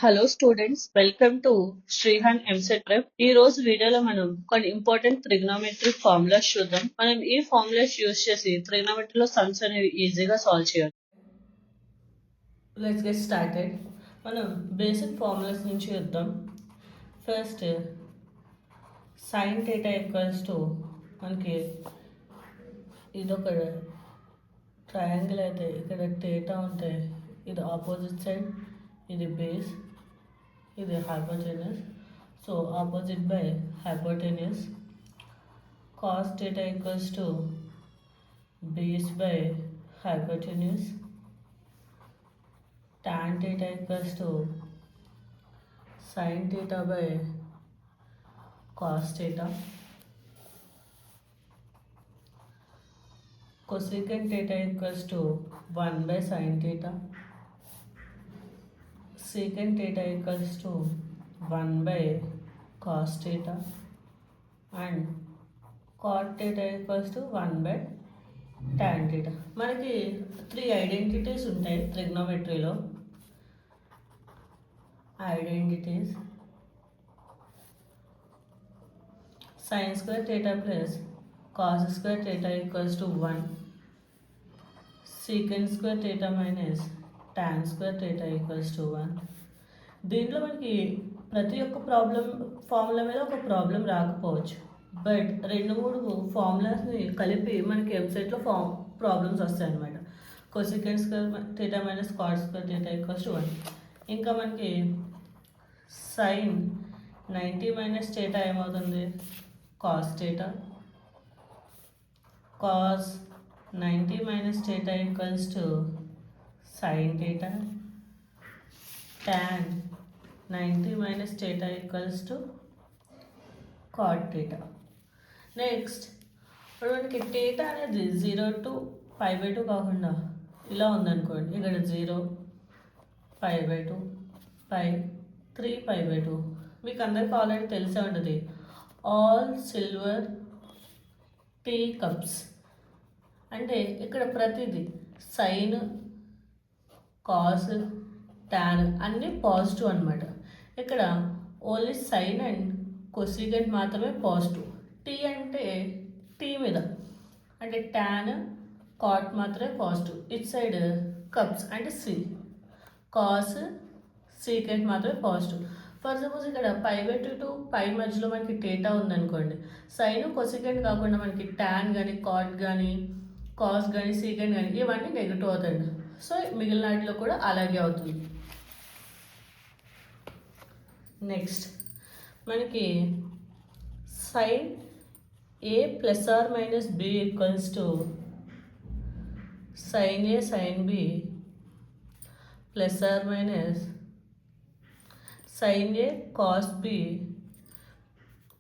Hello students, welcome to Srihan EAMCET prep. ఈ రోజు వీడియోలో మనం కొన్ని ఇంపార్టెంట్ ట్రిగ్నోమెట్రిక్ ఫార్ములాస్ చూద్దాం. మనం ఈ ఫార్ములాస్ యూజ్ చేసి ట్రిగ్నోమెట్రీలో సమ్స్ అనేవి ఈజీగా సాల్వ్ చేయొచ్చు. Let's get started. మనం బేసిక్ ఫార్ములాస్ నుంచి చూద్దాం. First sine theta equals to మనకి ఇదొక ట్రయాంగిల్ అయితే ఇక్కడ థీటా ఉంటే ఇది ఆపోజిట్ సైడ్, ఇది బేస్, ఇది hypotenuse. So opposite by hypotenuse. Cos theta equals to base by hypotenuse. Tan theta equals to sin theta by cos theta. Cosecant theta equals to 1 by sin theta. Secant theta equals to 1 by cos theta. And cot theta equals to 1 by tan theta. మనకి 3 identities ఉంటాయి ట్రిగ్నోమెట్రీలో. Identities sin square theta plus cos square theta equals to 1, secant square theta minus tan square theta equals to 1. దీంట్లో మనకి ప్రతి ఒక్క formula మీద ఒక problem రాకపోవచ్చు, బట్ 2-3 ఫార్ములాస్ని కలిపి మనకి ఎంసెట్లో ప్రాబ్లమ్స్ వస్తాయి అన్నమాట. Cosecant square theta minus cot square theta equals to 1. ఇంకా మనకి సైన్ 90 మైనస్ థీటా ఏమవుతుంది? Cos theta. Cos 90 minus theta equals to sine theta. tan 90 minus theta equals to cot theta. Next ఇప్పుడు మనకి theta అనేది 0 to π/2 కాకుండా ఇలా ఉందనుకోండి. ఇక్కడ 0, π/2, π, 3 π/2. మీకు అందరికీ ఆల్రెడీ తెలిసే ఉంటుంది. ఆల్ సిల్వర్ టీ కప్స్ అంటే ఇక్కడ ప్రతిదీ సైన్, కాస్, టాన్ అన్నీ పాజిటివ్ అనమాట. ఇక్కడ ఓన్లీ సైన్ అండ్ కొసిగెంట్ మాత్రమే పాజిటివ్. టీ అంటే టీ మీద అంటే టాన్, కాట్ మాత్రమే పాజిటివ్. ఇట్ సైడ్ కప్స్ అంటే సి, కాస్, సీకెంట్ మాత్రమే పాజిటివ్. ఫర్ సపోజ్ ఇక్కడ π/2 టు π మధ్యలో మనకి థీటా ఉందనుకోండి. సైన్, కొసిగెంట్ కాకుండా మనకి టాన్ కానీ, కాట్ కానీ, కాస్ కానీ, సీకెంట్ కానీ ఇవన్నీ నెగిటివ్ అవుతాయి. సో మిగిలిన వాటిలో కూడా అలాగే అవుతుంది. నెక్స్ట్ మనకి sine A plus or minus B equals to sine A sine B plus or minus sine A cos B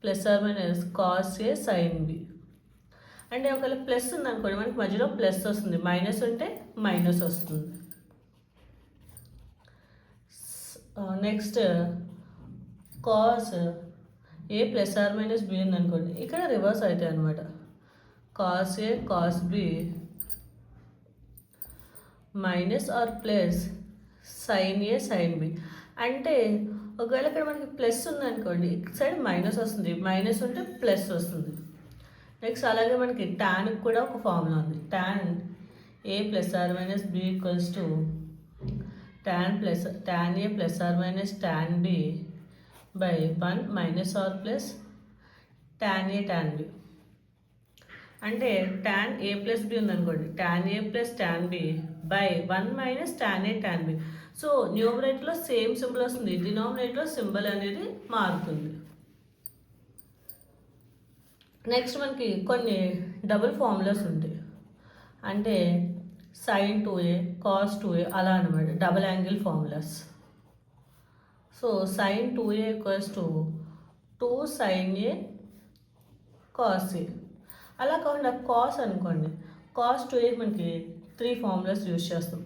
plus or minus cos A sine B. అంటే ఒకవేళ ప్లస్ ఉందనుకోండి, మనకి మధ్యలో ప్లస్ వస్తుంది, మైనస్ ఉంటే మైనస్ వస్తుంది. Next cos A plus or minus B ఉందనుకోండి, ఇక్కడ రివర్స్ అవుతాయి అనమాట. Cos A cos B minus or plus sine A sine B. అంటే ఒకవేళ ఇక్కడ మనకి ప్లస్ ఉందనుకోండి, ఇటు సైడ్ మైనస్ వస్తుంది, మైనస్ ఉంటే ప్లస్ వస్తుంది. నెక్స్ట్ అలాగే మనకి టాన్కి కూడా ఒక ఫార్ములా ఉంది. Tan A plus or minus B equals to tan A plus or minus tan B by 1 minus or plus tan A tan B. అంటే టాన్ ఏ ప్లస్ బి ఉందనుకోండి, tan A plus tan B by 1 minus tan A tan B. So న్యూమరేటర్లో same symbol వస్తుంది, డినామినేటర్లో symbol అనేది మారుతుంది. Next మనకి కొన్ని double formulas ఉంటాయి. అంటే సైన్ 2a, కాస్ 2a అలా అనమాట, double angle formulas. So sine 2a equals to 2 sine A cos A. అలా కాకుండా కాస్ అనుకోండి, కాస్ 2a మనకి 3 ఫార్ములాస్ యూజ్ చేస్తాం.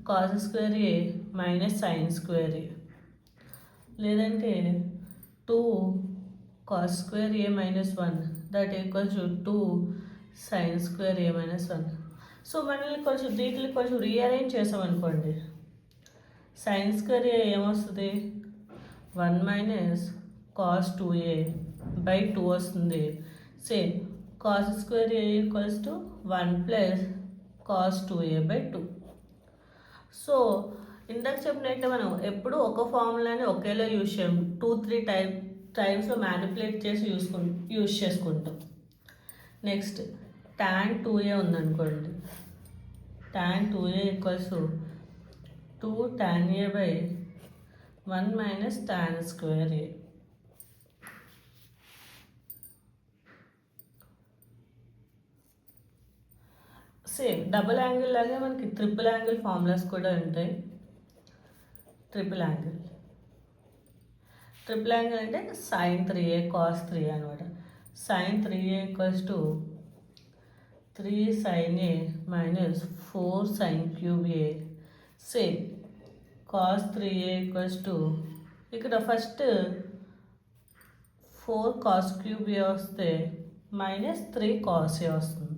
Cos square A minus sine square A, లేదంటే 2 cos square A minus 1 that equals to 2 sine square A minus 1. So మనల్ని కొంచెం వీటిని కొంచెం రీఅరేంజ్ చేసామనుకోండి, సైన్ స్క్వేర్ ఏ ఏమొస్తుంది 1 మైనస్ కాస్ 2a బై 2 వస్తుంది. Same cos square A equals to 1 plus cos 2a by 2. So ఇందాక చెప్పినట్టే మనం ఎప్పుడు ఒక ఫార్ములాని ఒకేలా యూజ్ చేయం, 2-3 టైమ్స్లో మ్యానిపులేట్ చేసి యూజ్ చేసుకుంటాం. నెక్స్ట్ tan 2a ఉందనుకోండి, tan 2a ఈక్వల్స్ 2 tan a బై 1 minus tan square A. Same double angle లాగే మనకి ట్రిపుల్ యాంగిల్ ఫార్ములాస్ కూడా ఉంటాయి. ట్రిపుల్ యాంగిల్ అంటే sin 3a cos 3a అనమాట. sin 3a ఈక్వల్స్ టు 3 sin a మైనస్ 4 sin cube a. Same cos 3a equals to ఇక్కడ ఫస్ట్ 4 cos క్యూబ్ a వస్తే మైనస్ 3 cos a వస్తుంది.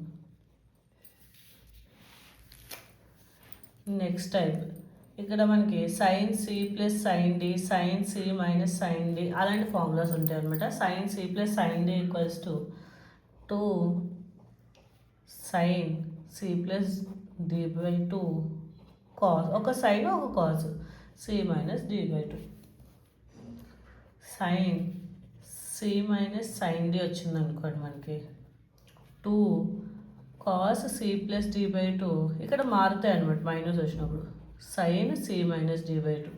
నెక్స్ట్ టైప్ ఇక్కడ మనకి sine C plus sine D, sign C minus sine D అలాంటి formulas ఉంటాయి అనమాట. Sine C plus sine D equals to 2 sine C plus D by 2 cos, ఒక sine ఒక cos C minus D by 2. Sine C minus sine D వచ్చింది అనుకోండి మనకి 2 cos C plus D by 2. ఇక్కడ మారుతాయి అనమాట మైనస్ వచ్చినప్పుడు, sine C minus D by 2.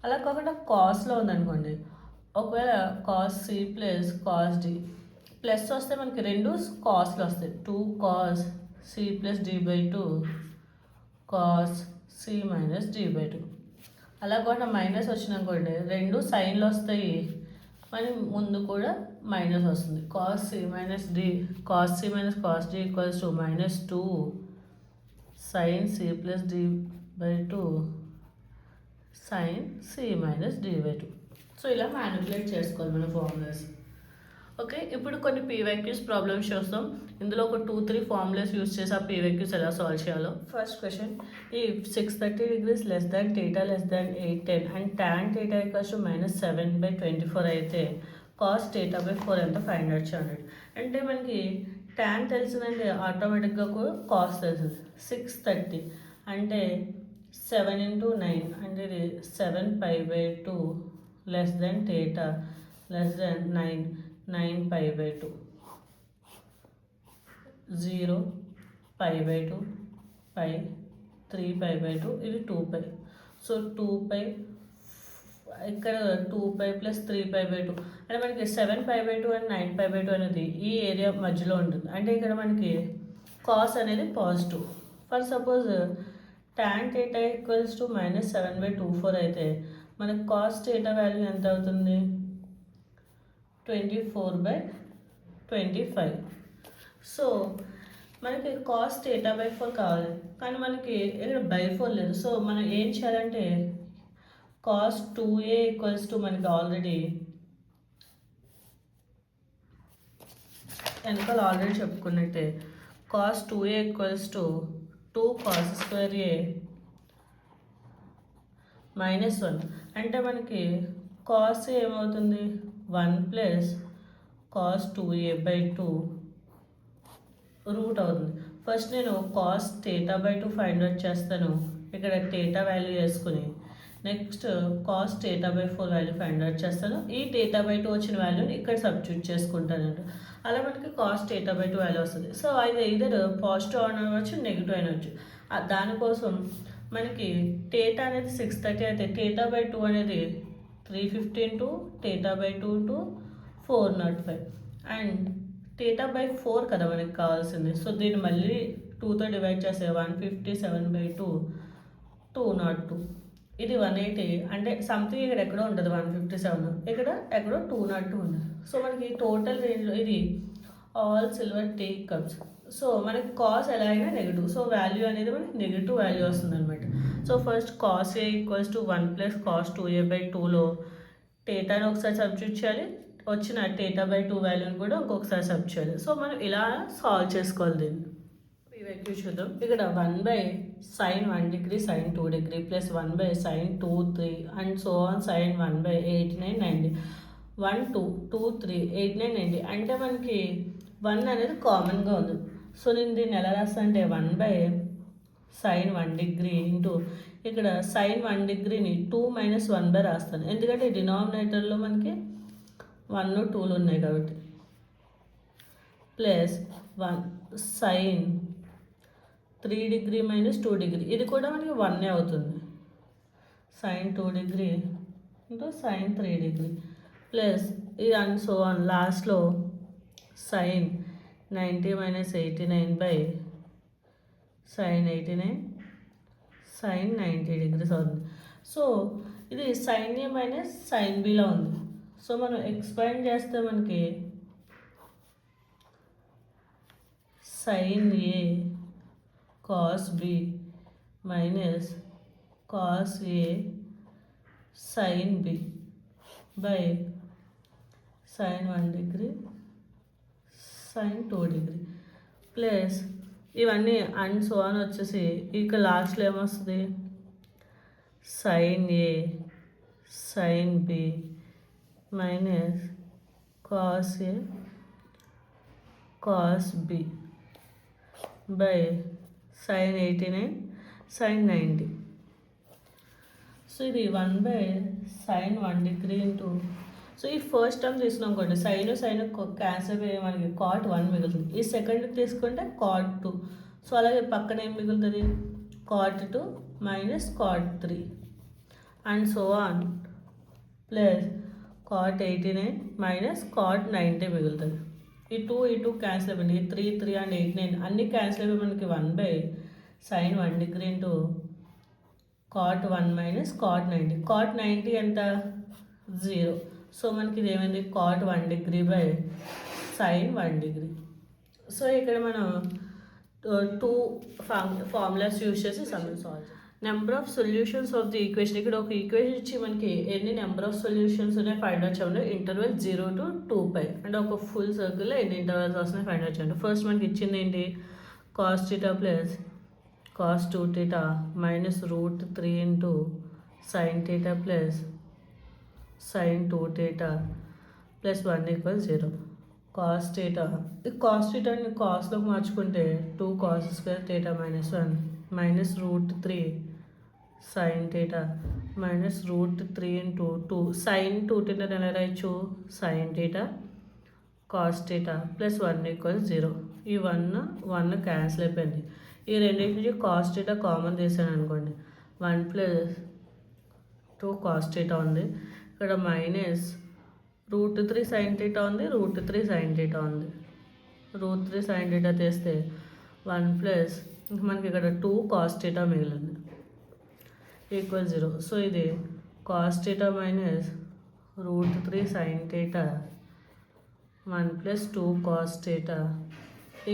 అలా కాకుండా కాస్లో ఉందనుకోండి, ఒకవేళ cos C plus cos D plus వస్తే మనకి రెండు కాస్లు వస్తాయి, 2 cos C plus D by 2 cos C minus D by 2. అలా కాకుండా మైనస్ వచ్చిందనుకోండి, రెండు సైన్లు వస్తాయి, మరి ముందు కూడా మైనస్ వస్తుంది. Cos C minus D, cos C minus cos D equals to minus 2 sine C plus D by 2 sine C minus D by 2. So ఇలా మ్యానిపులేట్ చేసుకోవాలి మన ఫార్ములాస్. ఓకే, ఇప్పుడు కొన్ని పీవైక్యూస్ ప్రాబ్లమ్స్ చూస్తాం. ఇందులో ఒక 2-3 ఫార్ములాస్ యూస్ చేసి ఆ పీవైక్యూస్ ఎలా సాల్వ్ చేయాలో. ఫస్ట్ క్వశ్చన్, ఈ 630 degrees less than theta less than 810 and tan theta equals to minus 7/24 అయితే కాస్ థీటా బై 4 ఎంత ఫైండ్ అవుట్ చేయాలి. అంటే మనకి tan తెలిసిందంటే ఆటోమేటిక్గా కూడా కాస్ తెలుస్తుంది. 630 అంటే 7 into 9 అంటే ఇది 7π/2 less than theta less than 9π/2 0 π/2 π 3π/2 ఇది 2π. సో 2π ఇక్కడ 2π ప్లస్ 3π/2 అంటే మనకి 7π/2 అండ్ 9π/2 అనేది ఈ ఏరియా మధ్యలో ఉంటుంది. అంటే ఇక్కడ మనకి కాస్ అనేది positive. For suppose tan theta equals to minus 7/24 అయితే మనకి కాస్ థీటా వాల్యూ ఎంత అవుతుంది, 24/25. సో మనకి కాస్ థీటా బై 4 కావాలి, కానీ మనకి ఇక్కడ బై 4 లేదు. సో మనం ఏం చేయాలంటే కాస్ 2a ఈక్వల్స్ టు మనకి ఆల్రెడీ వెనకాల ఆల్రెడీ చెప్పుకున్నట్టే cos 2a equals to 2 cos square A minus 1 అంటే మనకి కాస్ ఏమవుతుంది 1 plus cos 2a by 2 root అవుతుంది. ఫస్ట్ నేను cos theta by 2 find out చేస్తాను, ఇక్కడ థీటా వాల్యూ వేసుకుని. Next cos theta by 4 value find out చేస్తాను. ఈ థీటా బై 2 వచ్చిన వాల్యూని ఇక్కడ సబ్స్టిట్యూట్ చేసుకుంటాను. అలా మనకి కాస్ థీటా బై 2 వాల్యూ వస్తుంది. సో అది ఇదర్ పాజిటివ్ అనవచ్చు, నెగిటివ్ అనవచ్చు. దానికోసం మనకి థీటా అనేది 630 అయితే థీటా బై 2 అనేది 350 into theta by 2 into 405 and theta by 4 కదా మనకి కావాల్సింది. సో దీన్ని మళ్ళీ 2తో డివైడ్ చేస్తే 157/2 202. ఇది 180 అంటే సంథింగ్ ఇక్కడ ఎక్కడో ఉంటుంది 157, ఇక్కడ ఎక్కడో 202 ఉంది. సో మనకి టోటల్ రేంజ్లో ఇది all silver tea cups. So మనకి కాస్ ఎలా అయినా నెగిటివ్, సో వాల్యూ అనేది మనకి నెగిటివ్ వాల్యూ వస్తుంది అనమాట. So first cos a equals to 1 plus cos 2a/2లో థీటాని ఒకసారి సబ్స్టిట్యూట్ చేయాలి, వచ్చిన థీటా బై 2 వాల్యూని కూడా ఇంకొకసారి సబ్స్టిట్యూట్ చేయాలి. సో మనం ఇలా సాల్వ్ చేసుకోవాలి దీన్ని. ట్రిగ్నోమెట్రీ చూద్దాం. ఇక్కడ 1/sin 1 degree sin 2 degree plus 1/sin 2 3 and so on sin 1/8 9 90 1 2 2 3 8 9 90 అంటే మనకి 1 అనేది కామన్గా ఉంది. సో నేను దీన్ని ఎలా రాస్తాను అంటే 1/sin 1 degree ఇంటూ ఇక్కడ sin 1 degreeని 2 - 1 రాస్తాను, ఎందుకంటే డినామినేటర్లో మనకి 1 2లు ఉన్నాయి కాబట్టి. ప్లస్ 1 sin 3 degree - 2 degree ఇది కూడా మనకి 1 అవుతుంది. sin 2 degree into sin 3 degree plus ఇది అండ్ సో ఆన్ లాస్ట్లో sin 90 - 89 sin 89 sin 90 degrees అవుతుంది. సో ఇది sin A మైనస్ sin Bలో ఉంది. సో మనం ఎక్స్పాండ్ చేస్తే మనకి sin A cos B minus cos A sin B by sin 1 degree sin 2 degree plus ఇవన్నీ and so అని వచ్చేసి ఇక లాస్ట్లో ఏమొస్తుంది sin A sin B minus cos A cos B by sin 89 sin 90. So ఇది 1/sin 1 degree into so ఈ first term తీసుకున్నాం అనుకోండి సైన్ క్యాన్సల్ అయ్యి మనకి cot 1 మిగులుతుంది. ఈ సెకండ్ తీసుకుంటే cot 2. సో అలాగే పక్కన ఏం మిగులుతుంది cot 2 minus cot 3 and so on plus cot 89 minus cot 90 మిగులుతుంది. ఈ 2 క్యాన్సిల్ అయిపోయింది. 3 3 అండ్ 8 9 అన్నీ క్యాన్సిల్ అయిపోయి మనకి 1/sin 1 degree into cot 1 minus cot 90. cot 90 ఎంత 0. సో మనకి ఇది ఏమైంది cot 1 degree by sin 1 degree. So ఇక్కడ మనం 2 ఫార్ములాస్ యూజ్ చేసి summing solve. Number of solutions of the equation. ఇక్కడ ఒక ఈక్వేషన్ ఇచ్చి మనకి ఎన్ని నెంబర్ ఆఫ్ సొల్యూషన్స్ ఉన్నాయి ఫైండ్ అవుట్ చేయండి. ఇంటర్వెల్ 0 to 2π అంటే ఒక ఫుల్ సర్కిల్లో ఎన్ని ఇంటర్వెల్స్ వస్తున్నాయి ఫైండ్ అవుట్ చేయండి. ఫస్ట్ మనకి ఇచ్చింది ఏంటి cos θ plus cos 2θ minus √3 into sin θ plus sin 2θ plus 1 = 0. cos θ ఈ cos θని కాస్లోకి మార్చుకుంటే 2 cos square θ minus 1 minus √3 sin θ minus √3 into 2 sin 2θ ఎలా రాయొచ్చు sin θ cos θ ప్లస్ 1 = 0. ఈ 1 క్యాన్సిల్ అయిపోయింది. ఈ రెండింటి నుంచి cos θ కామన్ తీసాను అనుకోండి 1 ప్లస్ 2 cos θ ఉంది. ఇక్కడ మైనస్ √3 sin θ ఉంది, √3 sin θ ఉంది. √3 sin θ తీస్తే 1 ప్లస్ మనకి ఇక్కడ 2 cos θ మిగిలింది ఈక్వల్ 0. సో ఇది cos θ minus √3 sin θ 1 plus 2 cos θ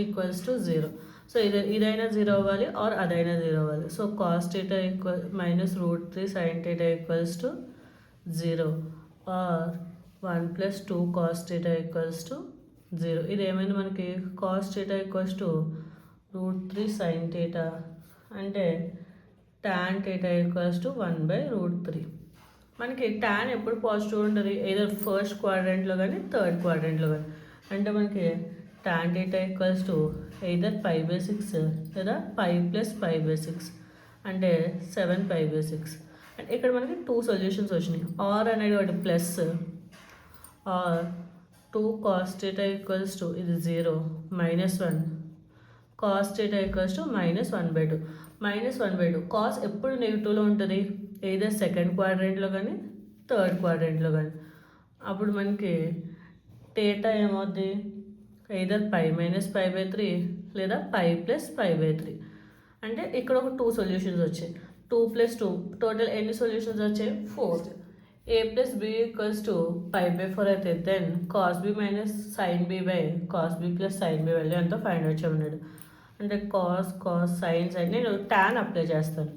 equals to 0. So ఇదైనా 0 అవ్వాలి ఆర్ అదైనా 0 అవ్వాలి. So cos θ minus √3 sin θ equals to 0 or 1 plus 2 cos θ equals to 0. ఇది ఏమైంది మనకి cos θ ఈక్వల్స్ టు √3 sin θ అంటే tan θ ఈక్వల్స్ టు 1/√3. మనకి tan ఎప్పుడు పాజిటివ్ ఉంటుంది ఏదర్ ఫస్ట్ క్వాడ్రంట్లో కానీ థర్డ్ క్వాడ్రంట్లో కానీ. అంటే మనకి tan θ ఈక్వల్స్ టు ఎయిదర్ π/6 లేదా π ప్లస్ π/6 అంటే 7π/6. అండ్ ఇక్కడ మనకి 2 సొల్యూషన్స్ వచ్చినాయి. ఆర్ అనేది ఒకటి plus or 2 cos θ equals to ఇది 0 minus 1 cos θ equals to -1/2 -1/2. Cos ఎప్పుడు నెగిటివ్లో ఉంటుంది ఏదర్ సెకండ్ క్వాడ్రంట్లో కానీ థర్డ్ క్వాడ్రంట్లో కానీ. అప్పుడు మనకి θ ఏమవుద్ది ఏదర్ π - π/3 లేదా π ప్లస్ π/3. అంటే ఇక్కడ ఒక 2 సొల్యూషన్స్ వచ్చాయి. 2 + 2 టోటల్ ఎన్ని సొల్యూషన్స్ వచ్చాయి 4. a plus b equals to π/4 అయితే then cos b minus sin b by cos b plus sin b value ఎంతో ఫైండ్ అవుట్ చేయమన్నాడు. అంటే cos sin నేను tan అప్లై చేస్తాను.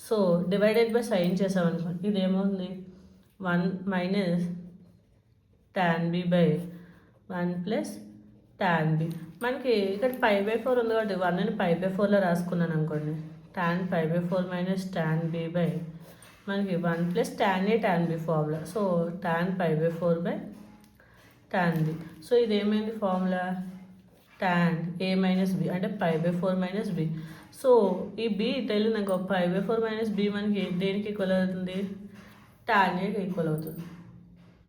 సో డివైడెడ్ బై సైన్ చేసామనుకోండి ఇదేమవుతుంది 1 minus tan b by 1 plus tan b మనకి ఇక్కడ 5/4 ఉంది కాబట్టి 1ని 5/4లో రాసుకున్నాను అనుకోండి. tan 5/4 minus tan b by మనకి 1 plus tan a tan b formula. So tan 5/4 by tan b. So ఇది ఏమైంది formula tan a minus b అంటే 5/4 మైనస్ b. సో ఈ b తెలియదు నాకు 5/4 మైనస్ b మనకి దేనికి ఈక్వల్ అవుతుంది tan aకి ఈక్వల్ అవుతుంది.